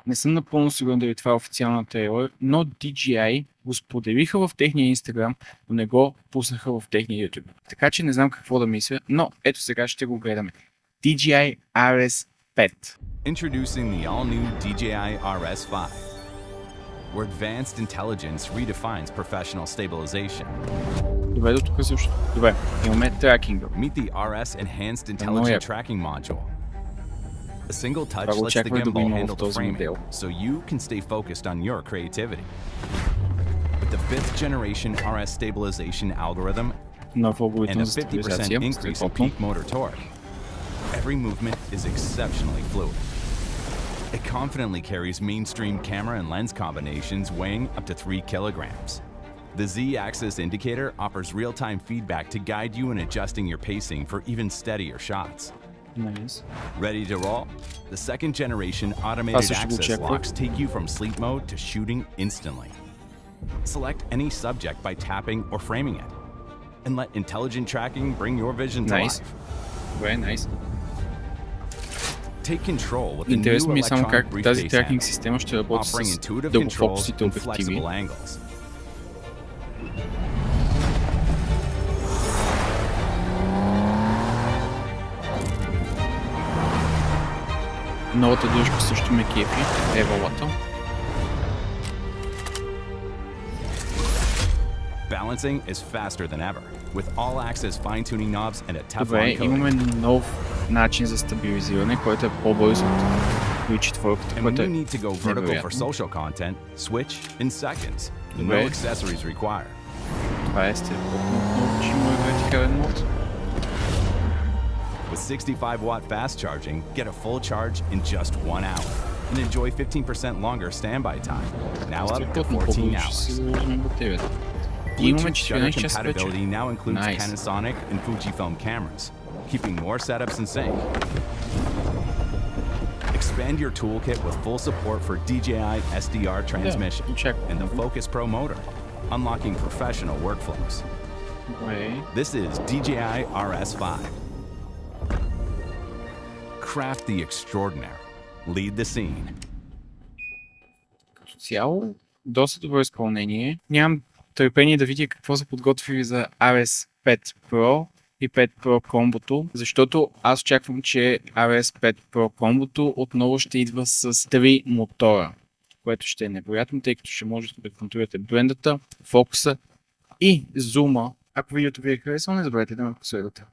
Не съм напълно сигурен дали това е официална трейлър, но DJI го споделиха в техния Instagram, но не го пуснаха в техния YouTube. Така че не знам какво да мисля, но ето сега ще го гледаме. DJI RS5. Introducing the all-new DJI RS5, where advanced intelligence redefines professional stabilization. Добре, до тук също. Добре, имаме тракинга. Meet the RS Enhanced Intelligent Tracking Module. A single touch lets the gimbal handle the framing, so you can stay focused on your creativity. With the 5th generation RS stabilization algorithm and a 50% increase in peak motor torque, every movement is exceptionally fluid. It confidently carries mainstream camera and lens combinations weighing up to 3 kilograms. The Z-axis indicator offers real-time feedback to guide you in adjusting your pacing for even steadier shots. Nice. Ready to roll? The 2nd generation automated access locks take you from sleep mode to shooting instantly. Select any subject by tapping or framing it, and let intelligent tracking bring your vision to life. Very nice. Take control with the new Интересно ми е само electronic как тази briefcase тракинг handle, система ще работи offering с intuitive controls дългофокусите and обективи. flexible angles. Новата дръжка също ме кефи, Евалата. Balancing is faster than ever, with all-access fine-tuning knobs and a Добре, Teflon coating. имаме нов начин за стабилизиране, който е по-бърз от Q4, And when което you е need to go vertical for невероятно. social content, switch in seconds. No Добре. accessories required. Това е страхотно, много че има вертикален мод. With 65-watt fast charging, get a full charge in just 1 hour and enjoy 15% longer standby time, now up to Страхотно, 14 по-бързо ще си hours. заложим батерията. И имаме Bluetooth shutter 14 часа вече. compatibility now includes Nice. Panasonic and Fujifilm cameras, keeping more setups in sync. Expand your toolkit with full support for DJI SDR transmission очаквам. and the Focus Pro motor, unlocking professional workflows. Добре. This is DJI RS5. Craft the extraordinary. Lead the scene. Като цяло, доста добро изпълнение. Нямам търпение да видя какво са подготвили за RS5 Pro и 5 Pro комбото, защото аз очаквам, че RS5 Pro комбото отново ще идва с 3 мотора, което ще е невероятно, тъй като ще можете да контролирате блендата, фокуса и зума. Ако видеото ви е харесало, не забравяйте да ме последвате.